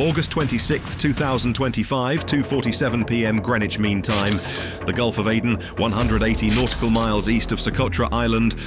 August 26th, 2025, 2:47 p.m. Greenwich Mean Time. The Gulf of Aden, 180 nautical miles east of Socotra Island.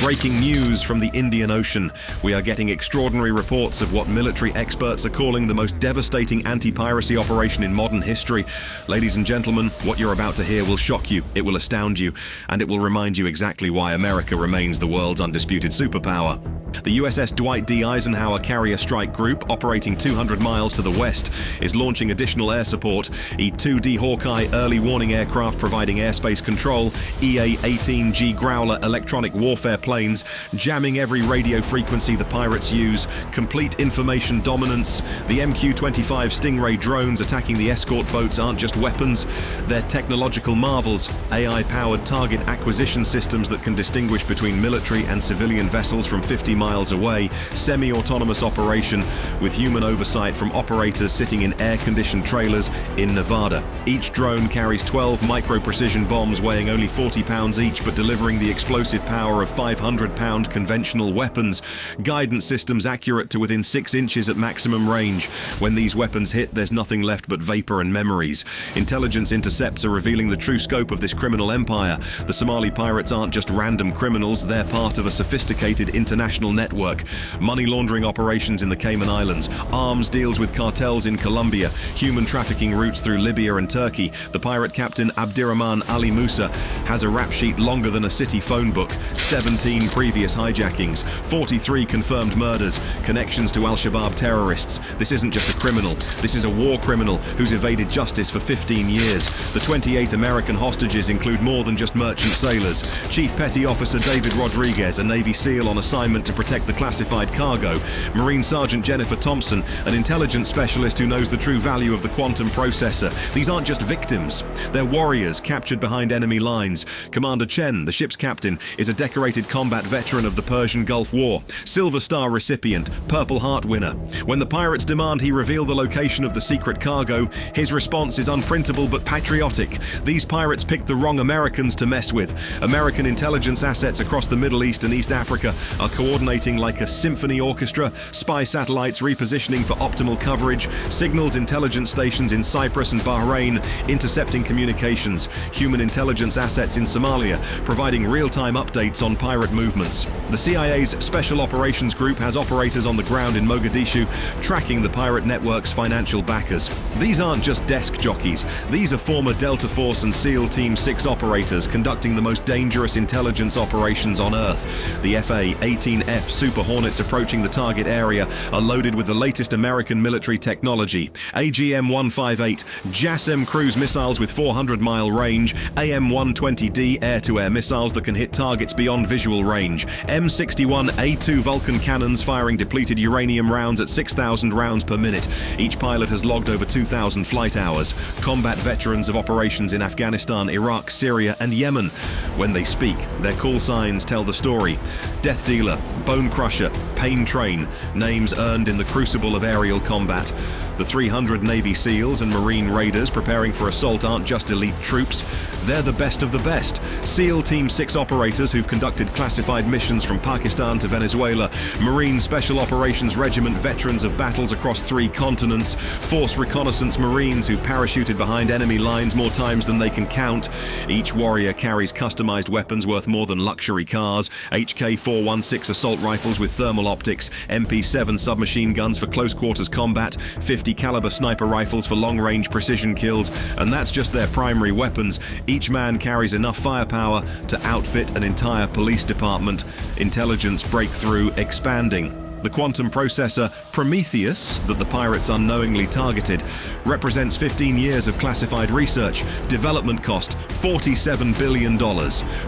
Breaking news from the Indian Ocean. We are getting extraordinary reports of what military experts are calling the most devastating anti-piracy operation in modern history. Ladies and gentlemen, what you're about to hear will shock you, it will astound you, and it will remind you exactly why America remains the world's undisputed superpower. The USS Dwight D. Eisenhower Carrier Strike Group, operating 200 miles to the west, is launching additional air support. E-2D Hawkeye early warning aircraft providing airspace control, EA-18G Growler electronic warfare planes, jamming every radio frequency the pirates use, complete information dominance. The MQ-25 Stingray drones attacking the escort boats aren't just weapons, they're technological marvels, AI-powered target acquisition systems that can distinguish between military and civilian vessels from 50 miles away, semi-autonomous operation with human oversight from operators sitting in air-conditioned trailers in Nevada. Each drone carries 12 micro-precision bombs weighing only 40 pounds each but delivering the explosive power of 500-pound conventional weapons. Guidance systems accurate to within 6 inches at maximum range. When these weapons hit, there's nothing left but vapor and memories. Intelligence intercepts are revealing the true scope of this criminal empire. The Somali pirates aren't just random criminals, they're part of a sophisticated international network. Money laundering operations in the Cayman Islands, arms deals with cartels in Colombia, human trafficking routes through Libya and Turkey. The pirate captain Abdirahman Ali Musa has a rap sheet longer than a city phone book, 17 previous hijackings, 43 confirmed murders, connections to Al-Shabaab terrorists. This isn't just a criminal, this is a war criminal who's evaded justice for 15 years. The 28 American hostages include more than just merchant sailors. Chief Petty Officer David Rodriguez, a Navy SEAL on assignment to protect the classified cargo. Marine Sergeant Jennifer Thompson, an intelligence specialist who knows the true value of the quantum processor. These aren't just victims, they're warriors captured behind enemy lines. Commander Chen, the ship's captain, is a decorated combat veteran of the Persian Gulf War, Silver Star recipient, Purple Heart winner. When the pirates demand he reveal the location of the secret cargo, his response is unprintable but patriotic. These pirates picked the wrong Americans to mess with. American intelligence assets across the Middle East and East Africa are coordinating like a symphony orchestra, spy satellites repositioning for optimal coverage, signals intelligence stations in Cyprus and Bahrain intercepting communications, human intelligence assets in Somalia providing real-time updates on pirate movements. The CIA's Special Operations Group has operators on the ground in Mogadishu tracking the pirate network's financial backers. These aren't just desk jockeys, these are former Delta Force and SEAL Team 6 operators conducting the most dangerous intelligence operations on Earth. The FA-18F Super Hornets approaching the target area are loaded with the latest American military technology. AGM-158, JASSM cruise missiles with 400-mile range, AM-120D air-to-air missiles that can hit targets beyond visual range, M61A2 Vulcan cannons firing depleted uranium rounds at 6,000 rounds per minute. Each pilot has logged over 2,000 flight hours. Combat veterans of operations in Afghanistan, Iraq, Syria, and Yemen. When they speak, their call signs tell the story. Death Dealer, Bone Crusher, Pain Train, names earned in the crucible of aerial combat. The 300 Navy SEALs and Marine Raiders preparing for assault aren't just elite troops, they're the best of the best. SEAL Team 6 operators who've conducted classified missions from Pakistan to Venezuela, Marine Special Operations Regiment veterans of battles across 3 continents, Force Reconnaissance Marines who've parachuted behind enemy lines more times than they can count. Each warrior carries customized weapons worth more than luxury cars, HK-416 assault rifles with thermal optics, MP7 submachine guns for close quarters combat, 50 caliber sniper rifles for long-range precision kills, and that's just their primary weapons. Each man carries enough firepower to outfit an entire police department. Intelligence breakthrough expanding. The quantum processor Prometheus, that the pirates unknowingly targeted, represents 15 years of classified research. Development cost $47 billion.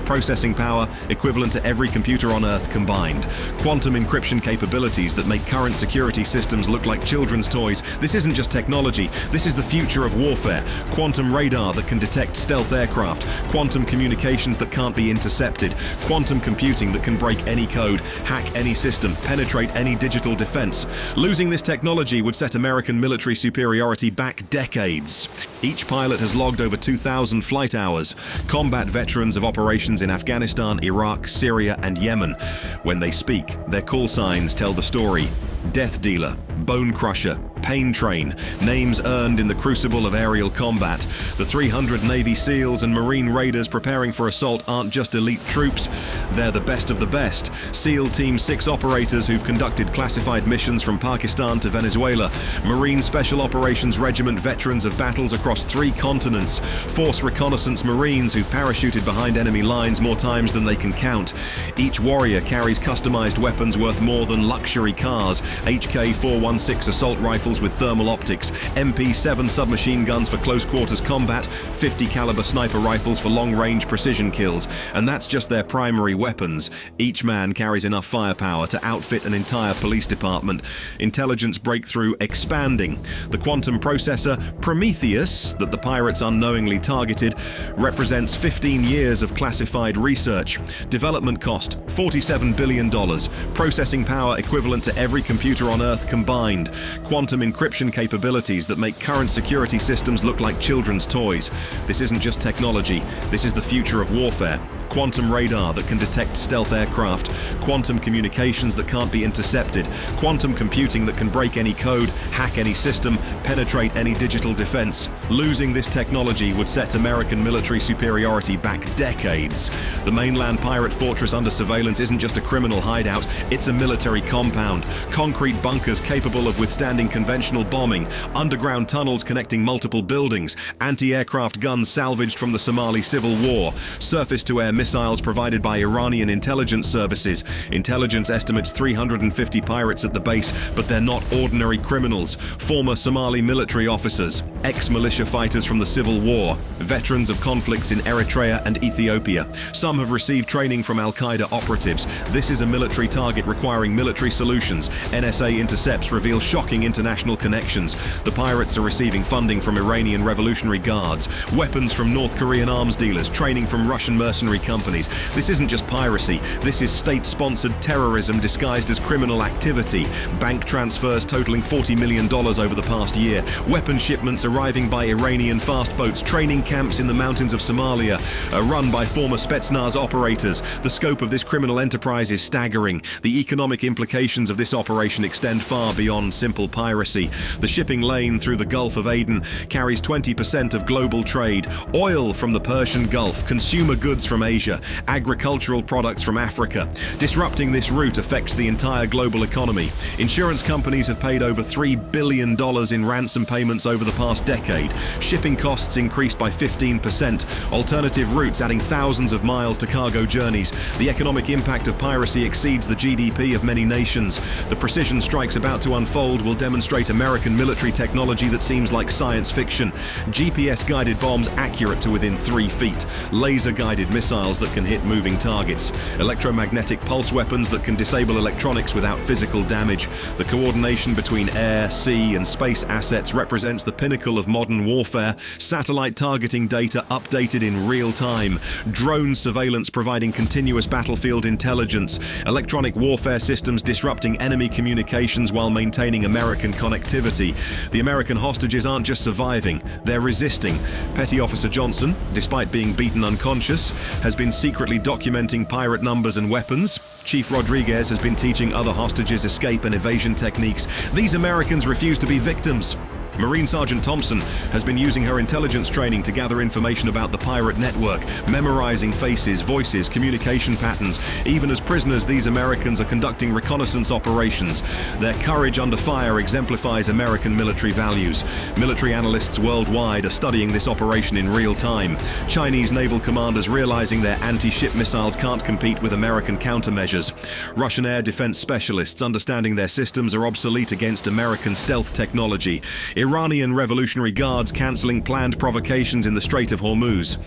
Processing power equivalent to every computer on Earth combined. Quantum encryption capabilities that make current security systems look like children's toys. This isn't just technology, this is the future of warfare. Quantum radar that can detect stealth aircraft. Quantum communications that can't be intercepted. Quantum computing that can break any code, hack any system, penetrate any digital defense. Losing this technology would set American military superiority back decades. Each pilot has logged over 2,000 flight hours. Combat veterans of operations in Afghanistan, Iraq, Syria, and Yemen. When they speak, their call signs tell the story. Death Dealer, Bone Crusher, Pain Train, names earned in the crucible of aerial combat. The 300 Navy SEALs and Marine Raiders preparing for assault aren't just elite troops, they're the best of the best. SEAL Team 6 operators who've conducted classified missions from Pakistan to Venezuela. Marine Special Operations Regiment veterans of battles across 3 continents. Force Reconnaissance Marines who've parachuted behind enemy lines more times than they can count. Each warrior carries customized weapons worth more than luxury cars. HK-416 assault rifles with thermal optics, MP7 submachine guns for close quarters combat, 50 caliber sniper rifles for long-range precision kills. And that's just their primary weapons. Each man carries enough firepower to outfit an entire police department. Intelligence breakthrough expanding. The quantum processor Prometheus, that the pirates unknowingly targeted, represents 15 years of classified research. Development cost, $47 billion. Processing power equivalent to every computer on Earth combined. Quantum encryption capabilities that make current security systems look like children's toys. This isn't just technology, this is the future of warfare. Quantum radar that can detect stealth aircraft, quantum communications that can't be intercepted, quantum computing that can break any code, hack any system, penetrate any digital defense. Losing this technology would set American military superiority back decades. The mainland pirate fortress under surveillance isn't just a criminal hideout, it's a military compound. Concrete bunkers capable of withstanding conventional bombing, underground tunnels connecting multiple buildings, anti-aircraft guns salvaged from the Somali Civil War, surface-to-air missiles provided by Iranian intelligence services. Intelligence estimates 350 pirates at the base, but they're not ordinary criminals. Former Somali military officers, ex-militia fighters from the Civil War, veterans of conflicts in Eritrea and Ethiopia. Some have received training from Al-Qaeda operatives. This is a military target requiring military solutions. NSA intercepts reveal shocking international connections. The pirates are receiving funding from Iranian Revolutionary Guards, weapons from North Korean arms dealers, training from Russian mercenary companies. This isn't just piracy, this is state-sponsored terrorism disguised as criminal activity. Bank transfers totaling $40 million over the past year. Weapon shipments arriving by Iranian fast boats. Training camps in the mountains of Somalia are run by former Spetsnaz operators. The scope of this criminal enterprise is staggering. The economic implications of this operation extend far beyond simple piracy. The shipping lane through the Gulf of Aden carries 20% of global trade. Oil from the Persian Gulf, consumer goods from Asia, agricultural products from Africa. Disrupting this route affects the entire global economy. Insurance companies have paid over $3 billion in ransom payments over the past decade. Shipping costs increased by 15%. Alternative routes adding thousands of miles to cargo journeys. The economic impact of piracy exceeds the GDP of many nations. The precision strikes about to unfold will demonstrate American military technology that seems like science fiction. GPS-guided bombs accurate to within 3 feet. Laser-guided missiles that can hit moving targets. Electromagnetic pulse weapons that can disable electronics without physical damage. The coordination between air, sea, and space assets represents the pinnacle of modern warfare. Satellite targeting data updated in real time. Drone surveillance providing continuous battlefield intelligence. Electronic warfare systems disrupting enemy communications while maintaining American connectivity. The American hostages aren't just surviving, they're resisting. Petty Officer Johnson, despite being beaten unconscious, has been secretly documenting pirate numbers and weapons. Chief Rodriguez has been teaching other hostages escape and evasion techniques. These Americans refuse to be victims. Marine Sergeant Thompson has been using her intelligence training to gather information about the pirate network, memorizing faces, voices, communication patterns. Even as prisoners, these Americans are conducting reconnaissance operations. Their courage under fire exemplifies American military values. Military analysts worldwide are studying this operation in real time. Chinese naval commanders realizing their anti-ship missiles can't compete with American countermeasures. Russian air defense specialists understanding their systems are obsolete against American stealth technology. Iranian Revolutionary Guards cancelling planned provocations in the Strait of Hormuz.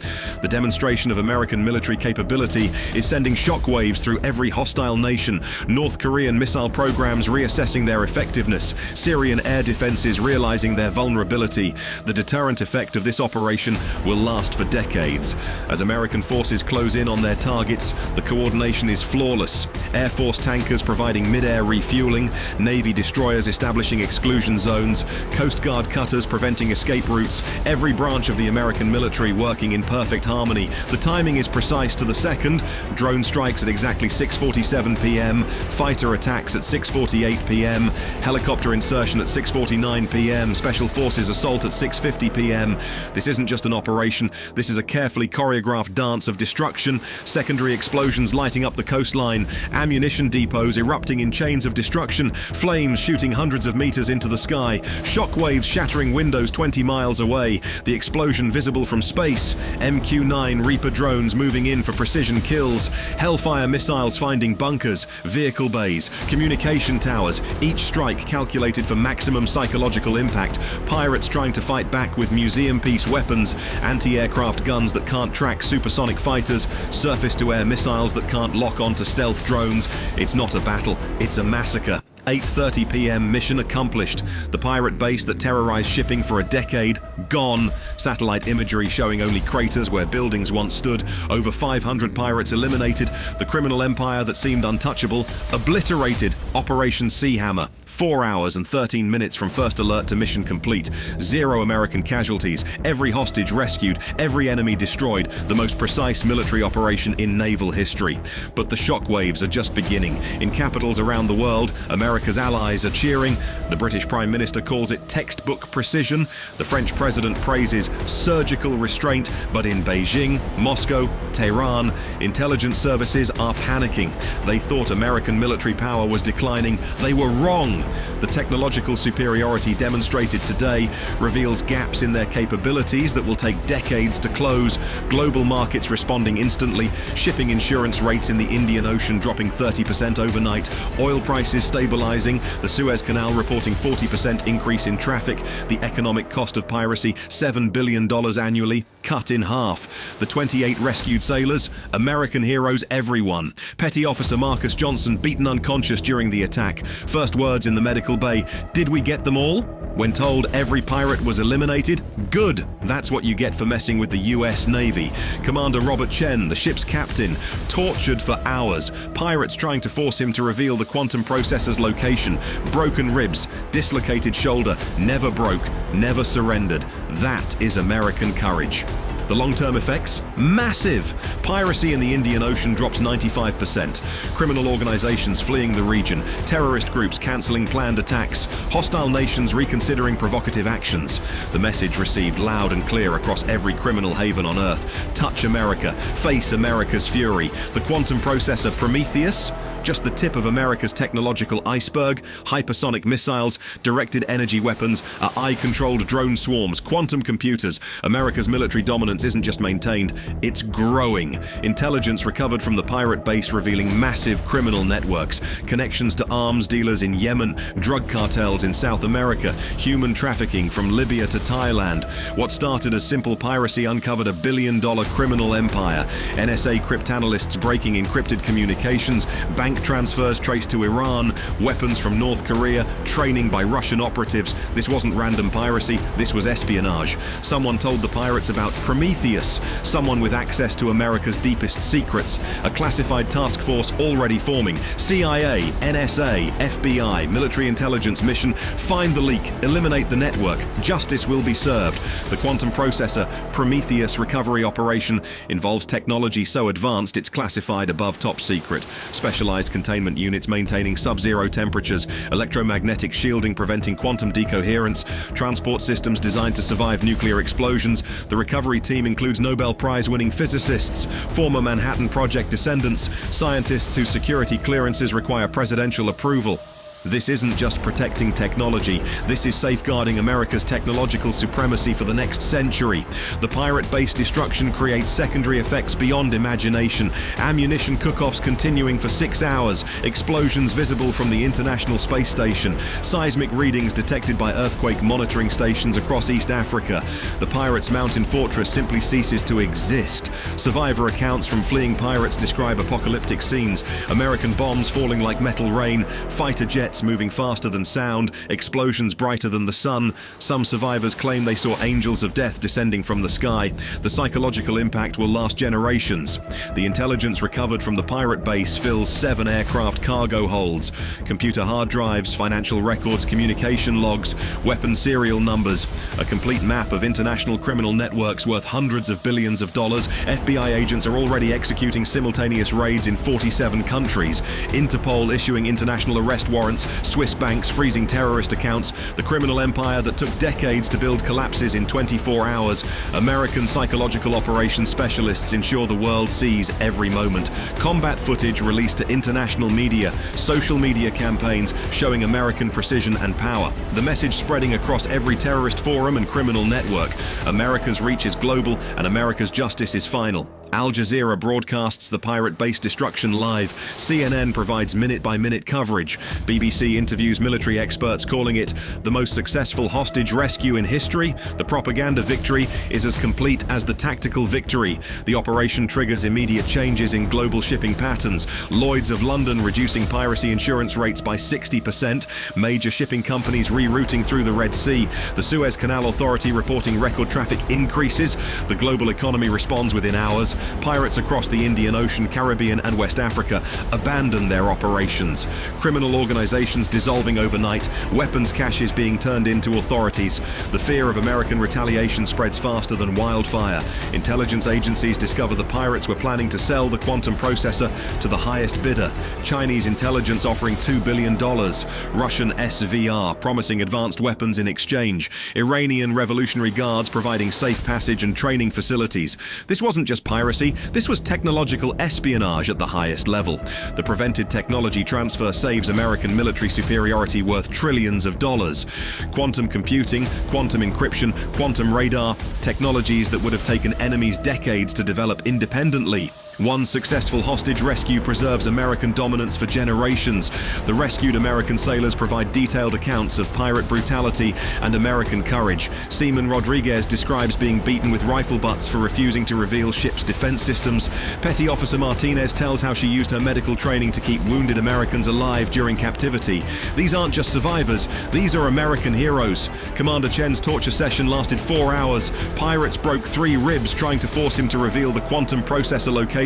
The demonstration of American military capability is sending shockwaves through every hostile nation. North Korean missile programs reassessing their effectiveness. Syrian air defenses realizing their vulnerability. The deterrent effect of this operation will last for decades. As American forces close in on their targets, the coordination is flawless. Air Force tankers providing mid-air refueling, Navy destroyers establishing exclusion zones, Coast Guard cutters preventing escape routes, every branch of the American military working in perfect harmony. The timing is precise to the second. Drone strikes at exactly 6:47 p.m., fighter attacks at 6:48 p.m., helicopter insertion at 6:49 p.m., special forces assault at 6:50 p.m. This isn't just an operation, this is a carefully choreographed dance of destruction, secondary explosions lighting up the coastline, ammunition depots erupting in chains of destruction, flames shooting hundreds of meters into the sky, shockwaves shattering windows 20 miles away, the explosion visible from space, MQ-9 Reaper drones moving in for precision kills, Hellfire missiles finding bunkers, vehicle bays, communication towers, each strike calculated for maximum psychological impact, pirates trying to fight back with museum-piece weapons, anti-aircraft guns that can't track supersonic fighters, surface-to-air missiles that can't lock onto stealth drones. It's not a battle, it's a massacre. 8:30 p.m. mission accomplished. The pirate base that terrorized shipping for a decade, gone. Satellite imagery showing only craters where buildings once stood. Over 500 pirates eliminated. The criminal empire that seemed untouchable, obliterated. Operation Sea Hammer. 4 hours and 13 minutes from first alert to mission complete. 0 American casualties. Every hostage rescued. Every enemy destroyed. The most precise military operation in naval history. But the shockwaves are just beginning. In capitals around the world, America's allies are cheering. The British Prime Minister calls it textbook precision. The French President praises surgical restraint. But in Beijing, Moscow, Tehran, intelligence services are panicking. They thought American military power was declining. They were wrong. The technological superiority demonstrated today reveals gaps in their capabilities that will take decades to close. Global markets responding instantly. Shipping insurance rates in the Indian Ocean dropping 30% overnight. Oil prices stabilizing. The Suez Canal reporting 40% increase in traffic. The economic cost of piracy, $7 billion annually, cut in half. The 28 rescued sailors, American heroes everyone. Petty Officer Marcus Johnson beaten unconscious during the attack. First words in the medical bay, did we get them all? When told every pirate was eliminated, good. That's what you get for messing with the US Navy. Commander Robert Chen, the ship's captain, tortured for hours. Pirates trying to force him to reveal the quantum processor's location. Broken ribs, dislocated shoulder, never broke, never surrendered. That is American courage. The long-term effects? Massive! Piracy in the Indian Ocean drops 95%. Criminal organizations fleeing the region. Terrorist groups canceling planned attacks. Hostile nations reconsidering provocative actions. The message received loud and clear across every criminal haven on Earth. Touch America. Face America's fury. The quantum processor Prometheus? Just the tip of America's technological iceberg. Hypersonic missiles, directed energy weapons, AI-controlled drone swarms, quantum computers. America's military dominance isn't just maintained, it's growing. Intelligence recovered from the pirate base revealing massive criminal networks. Connections to arms dealers in Yemen, drug cartels in South America, human trafficking from Libya to Thailand. What started as simple piracy uncovered $1 billion criminal empire. NSA cryptanalysts breaking encrypted communications, bank transfers traced to Iran, weapons from North Korea, training by Russian operatives. This wasn't random piracy, this was espionage. Someone told the pirates about Prometheus, someone with access to America's deepest secrets. A classified task force already forming. CIA, NSA, FBI, military intelligence mission. Find the leak, eliminate the network. Justice will be served. The quantum processor Prometheus recovery operation involves technology so advanced it's classified above top secret. Specialized containment units maintaining sub-zero temperatures, electromagnetic shielding preventing quantum decoherence, transport systems designed to survive nuclear explosions. The recovery team includes Nobel Prize-winning physicists, former Manhattan Project descendants, scientists whose security clearances require presidential approval. This isn't just protecting technology, this is safeguarding America's technological supremacy for the next century. The pirate-based destruction creates secondary effects beyond imagination. Ammunition cook-offs continuing for 6 hours, explosions visible from the International Space Station, seismic readings detected by earthquake monitoring stations across East Africa. The pirates' mountain fortress simply ceases to exist. Survivor accounts from fleeing pirates describe apocalyptic scenes, American bombs falling like metal rain, fighter jets bullets moving faster than sound, explosions brighter than the sun. Some survivors claim they saw angels of death descending from the sky. The psychological impact will last generations. The intelligence recovered from the pirate base fills 7 aircraft cargo holds, computer hard drives, financial records, communication logs, weapon serial numbers, a complete map of international criminal networks worth hundreds of billions of dollars. FBI agents are already executing simultaneous raids in 47 countries. Interpol issuing international arrest warrants, Swiss banks freezing terrorist accounts. The criminal empire that took decades to build collapses in 24 hours. American psychological operations specialists ensure the world sees every moment. Combat footage released to international media, social media campaigns showing American precision and power. The message spreading across every terrorist forum and criminal network. America's reach is global and America's justice is final. Al Jazeera broadcasts the pirate base destruction live. CNN provides minute-by-minute coverage. BBC interviews military experts calling it the most successful hostage rescue in history. The propaganda victory is as complete as the tactical victory. The operation triggers immediate changes in global shipping patterns. Lloyd's of London reducing piracy insurance rates by 60%. Major shipping companies rerouting through the Red Sea. The Suez Canal Authority reporting record traffic increases. The global economy responds within hours. Pirates across the Indian Ocean, Caribbean and West Africa abandon their operations. Criminal organizations dissolving overnight, weapons caches being turned into authorities. The fear of American retaliation spreads faster than wildfire. Intelligence agencies discover the pirates were planning to sell the quantum processor to the highest bidder. Chinese intelligence offering $2 billion. Russian SVR promising advanced weapons in exchange. Iranian Revolutionary Guards providing safe passage and training facilities. This wasn't just piracy, this was technological espionage at the highest level. The prevented technology transfer saves American military superiority worth trillions of dollars. Quantum computing, quantum encryption, quantum radar, technologies that would have taken enemies decades to develop independently. One successful hostage rescue preserves American dominance for generations. The rescued American sailors provide detailed accounts of pirate brutality and American courage. Seaman Rodriguez describes being beaten with rifle butts for refusing to reveal ship's defense systems. Petty Officer Martinez tells how she used her medical training to keep wounded Americans alive during captivity. These aren't just survivors, these are American heroes. Commander Chen's torture session lasted 4 hours. Pirates broke 3 ribs trying to force him to reveal the quantum processor location.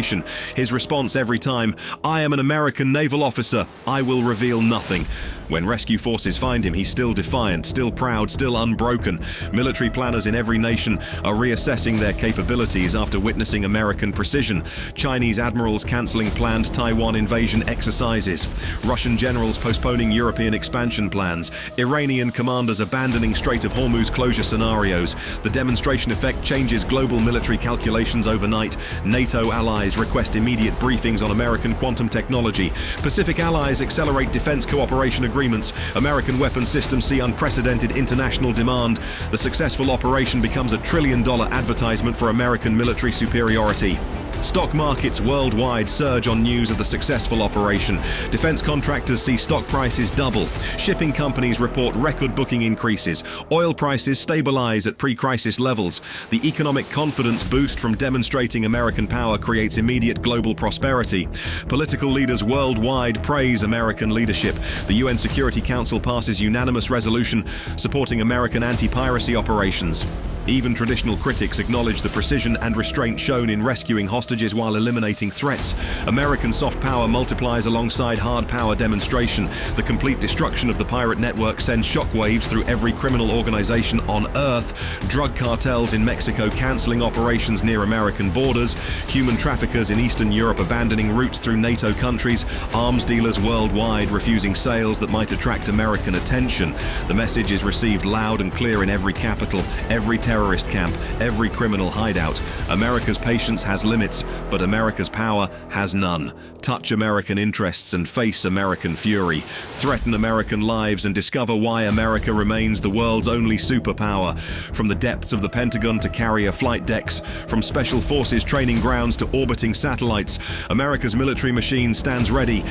His response every time, "I am an American naval officer. I will reveal nothing." When rescue forces find him, he's still defiant, still proud, still unbroken. Military planners in every nation are reassessing their capabilities after witnessing American precision. Chinese admirals cancelling planned Taiwan invasion exercises. Russian generals postponing European expansion plans. Iranian commanders abandoning Strait of Hormuz closure scenarios. The demonstration effect changes global military calculations overnight. NATO allies request immediate briefings on American quantum technology. Pacific allies accelerate defense cooperation agreements. American weapons systems see unprecedented international demand. The successful operation becomes a $1 trillion advertisement for American military superiority. Stock markets worldwide surge on news of the successful operation. Defense contractors see stock prices double. Shipping companies report record booking increases. Oil prices stabilize at pre-crisis levels. The economic confidence boost from demonstrating American power creates immediate global prosperity. Political leaders worldwide praise American leadership. The UN Security Council passes unanimous resolution supporting American anti-piracy operations. Even traditional critics acknowledge the precision and restraint shown in rescuing hostages while eliminating threats. American soft power multiplies alongside hard power demonstration. The complete destruction of the pirate network sends shockwaves through every criminal organization on Earth. Drug cartels in Mexico canceling operations near American borders. Human traffickers in Eastern Europe abandoning routes through NATO countries. Arms dealers worldwide refusing sales that might attract American attention. The message is received loud and clear in every capital, every terrorist camp, every criminal hideout. America's patience has limits, but America's power has none. Touch American interests and face American fury. Threaten American lives and discover why America remains the world's only superpower. From the depths of the Pentagon to carrier flight decks, from special forces training grounds to orbiting satellites, America's military machine stands ready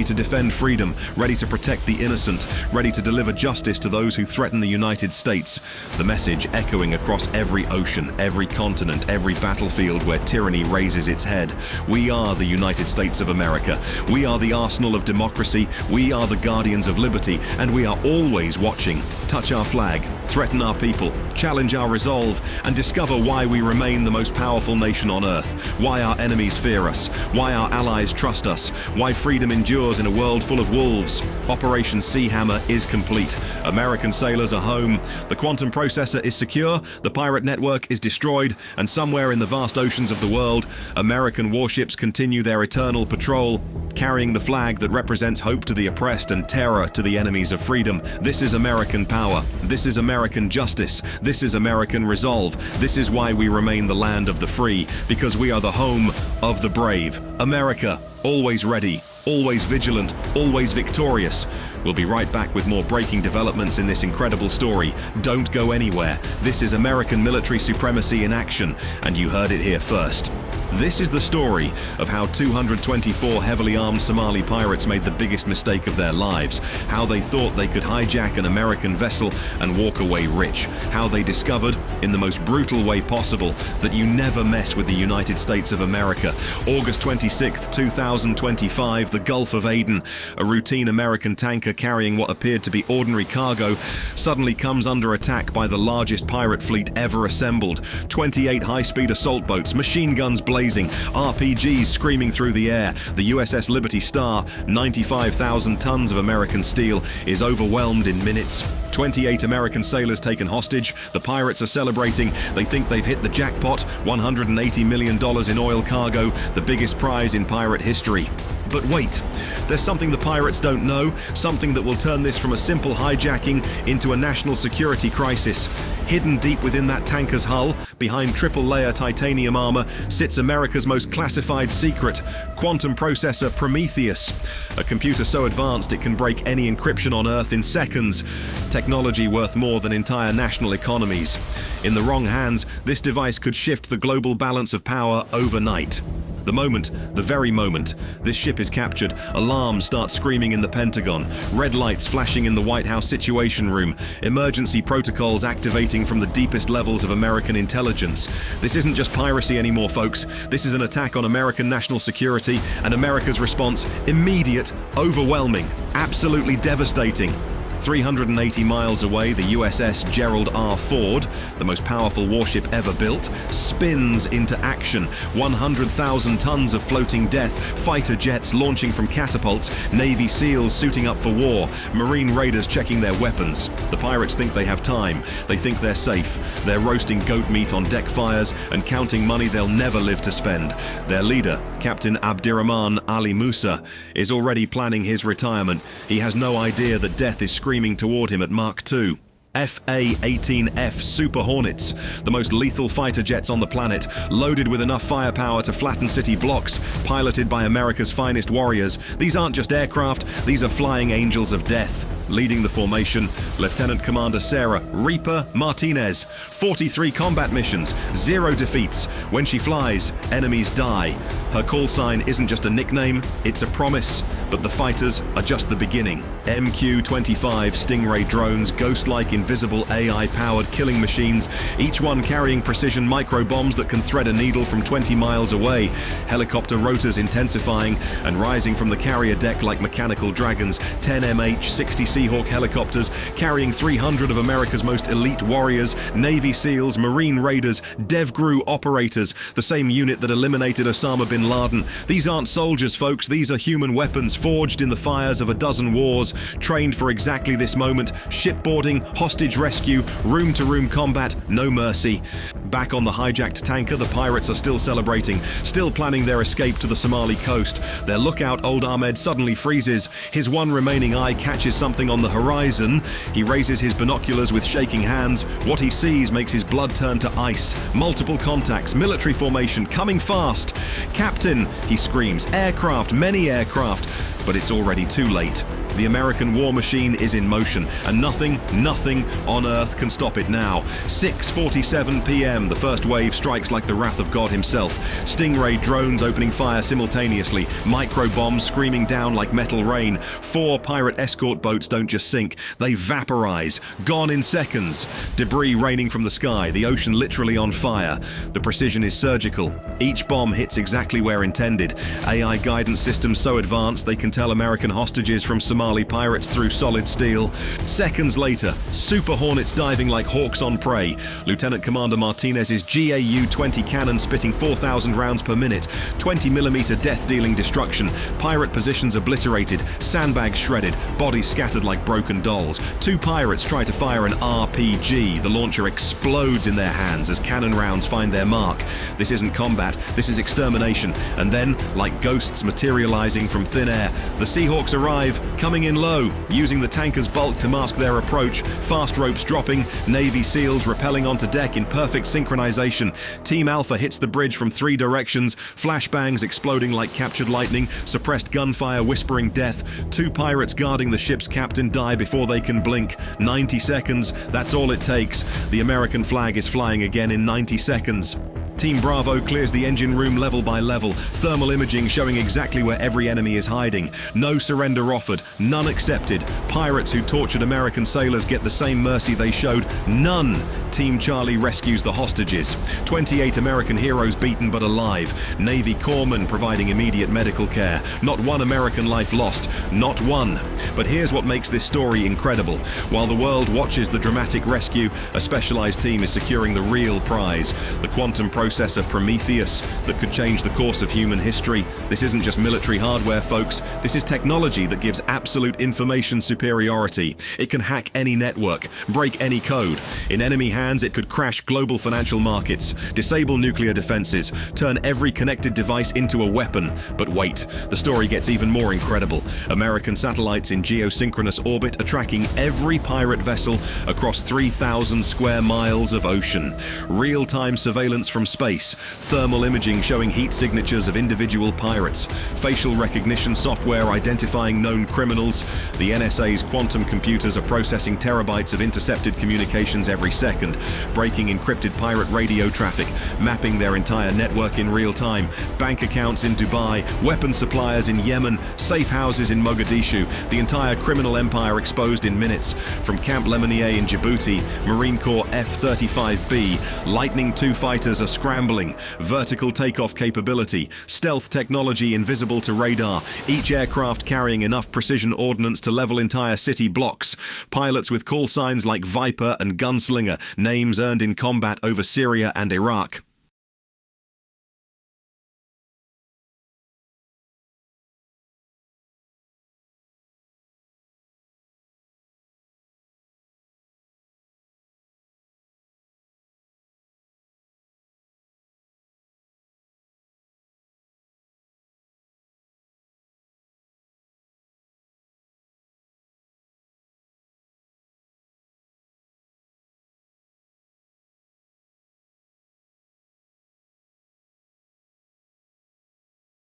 to defend freedom, ready to protect the innocent, ready to deliver justice to those who threaten the United States. The message echoing across across every ocean, every continent, every battlefield where tyranny raises its head. We are the United States of America. We are the arsenal of democracy. We are the guardians of liberty, and we are always watching. Touch our flag, threaten our people, challenge our resolve, and discover why we remain the most powerful nation on earth, why our enemies fear us, why our allies trust us, why freedom endures in a world full of wolves. Operation Sea Hammer is complete. American sailors are home. The quantum processor is secure, the pirate network is destroyed, and somewhere in the vast oceans of the world, American warships continue their eternal patrol, carrying the flag that represents hope to the oppressed and terror to the enemies of freedom. This is American power. This is American justice. This is American resolve. This is why we remain the land of the free, because we are the home of the brave. America, always ready, always vigilant, always victorious. We'll be right back with more breaking developments in this incredible story. Don't go anywhere. This is American military supremacy in action, and you heard it here first. This is the story of how 224 heavily armed Somali pirates made the biggest mistake of their lives, how they thought they could hijack an American vessel and walk away rich, how they discovered, in the most brutal way possible, that you never mess with the United States of America. August 26, 2025, the Gulf of Aden, a routine American tanker carrying what appeared to be ordinary cargo, suddenly comes under attack by the largest pirate fleet ever assembled. 28 high-speed assault boats, machine guns blazing, RPGs screaming through the air. The USS Liberty Star, 95,000 tons of American steel, is overwhelmed in minutes. 28 American sailors taken hostage. The pirates are celebrating. They think they've hit the jackpot, $180 million in oil cargo, the biggest prize in pirate history. But wait, there's something the pirates don't know, something that will turn this from a simple hijacking into a national security crisis. Hidden deep within that tanker's hull, behind triple-layer titanium armor, sits America's most classified secret, quantum processor Prometheus. A computer so advanced it can break any encryption on Earth in seconds. Technology worth more than entire national economies. In the wrong hands, this device could shift the global balance of power overnight. The very moment, this ship is captured, alarms start screaming in the Pentagon, red lights flashing in the White House Situation Room, emergency protocols activating from the deepest levels of American intelligence. This isn't just piracy anymore, folks. This is an attack on American national security, and America's response, immediate, overwhelming, absolutely devastating. 380 miles away, the USS Gerald R. Ford, the most powerful warship ever built, spins into action. 100,000 tons of floating death, fighter jets launching from catapults, Navy SEALs suiting up for war, Marine raiders checking their weapons. The pirates think they have time. They think they're safe. They're roasting goat meat on deck fires and counting money they'll never live to spend. Their leader, Captain Abdirahman Ali Musa, is already planning his retirement. He has no idea that death is screaming toward him at Mark II. FA-18F Super Hornets, the most lethal fighter jets on the planet, loaded with enough firepower to flatten city blocks, piloted by America's finest warriors. These aren't just aircraft, these are flying angels of death. Leading the formation, Lieutenant Commander Sarah Reaper Martinez. 43 combat missions, 0 defeats. When she flies, enemies die. Her call sign isn't just a nickname, it's a promise, but the fighters are just the beginning. MQ-25 Stingray drones, ghost-like invisible AI-powered killing machines, each one carrying precision micro-bombs that can thread a needle from 20 miles away. Helicopter rotors intensifying and rising from the carrier deck like mechanical dragons. 10 MH-60 Seahawk helicopters carrying 300 of America's most elite warriors, Navy SEALs, Marine raiders, DevGru operators, the same unit that eliminated Osama bin Laden. These aren't soldiers, folks, these are human weapons forged in the fires of a dozen wars, trained for exactly this moment, shipboarding, hostage rescue, room-to-room combat, no mercy. Back on the hijacked tanker, the pirates are still celebrating, still planning their escape to the Somali coast. Their lookout, Old Ahmed, suddenly freezes. His one remaining eye catches something on the horizon. He raises his binoculars with shaking hands. What he sees makes his blood turn to ice. Multiple contacts, military formation, coming fast. "Captain," he screams, "aircraft, many aircraft." But it's already too late. The American war machine is in motion, and nothing on Earth can stop it now. 6:47 p.m. The first wave strikes like the wrath of God himself. Stingray drones opening fire simultaneously, micro bombs screaming down like metal rain. 4 pirate escort boats don't just sink, they vaporize, gone in seconds. Debris raining from the sky, the ocean literally on fire. The precision is surgical. Each bomb hits exactly where intended. AI guidance systems so advanced they can tell American hostages from Somali pirates through solid steel. Seconds later, Super Hornets diving like hawks on prey. Lieutenant Commander Martinez's GAU-20 cannon spitting 4,000 rounds per minute. 20mm death-dealing destruction. Pirate positions obliterated. Sandbags shredded. Bodies scattered like broken dolls. 2 pirates try to fire an RPG. The launcher explodes in their hands as cannon rounds find their mark. This isn't combat, this is extermination. And then, like ghosts materializing from thin air, the Seahawks arrive, coming in low, using the tanker's bulk to mask their approach. Fast ropes dropping, Navy SEALs rappelling onto deck in perfect synchronization. Team Alpha hits the bridge from 3 directions, flashbangs exploding like captured lightning, suppressed gunfire whispering death. 2 pirates guarding the ship's captain die before they can blink. 90 seconds, that's all it takes. The American flag is flying again in 90 seconds. Team Bravo clears the engine room level by level, thermal imaging showing exactly where every enemy is hiding. No surrender offered, none accepted. Pirates who tortured American sailors get the same mercy they showed. None. Team Charlie rescues the hostages. 28 American heroes beaten but alive. Navy corpsmen providing immediate medical care. Not one American life lost. Not one. But here's what makes this story incredible. While the world watches the dramatic rescue, a specialized team is securing the real prize. The quantum processor Prometheus that could change the course of human history. This isn't just military hardware, folks. This is technology that gives absolute information superiority. It can hack any network, break any code. In enemy hands, it could crash global financial markets, disable nuclear defenses, turn every connected device into a weapon. But wait, the story gets even more incredible. American satellites in geosynchronous orbit are tracking every pirate vessel across 3,000 square miles of ocean. Real-time surveillance from space, thermal imaging showing heat signatures of individual pirates, facial recognition software identifying known criminals. The NSA's quantum computers are processing terabytes of intercepted communications every second, breaking encrypted pirate radio traffic, mapping their entire network in real time, bank accounts in Dubai, weapon suppliers in Yemen, safe houses in Mogadishu, the entire criminal empire exposed in minutes. From Camp Lemonnier in Djibouti, Marine Corps F-35B, Lightning II fighters are scrambling, vertical takeoff capability, stealth technology invisible to radar, each aircraft carrying enough precision ordnance to level entire city blocks, pilots with call signs like Viper and Gunslinger, names earned in combat over Syria and Iraq.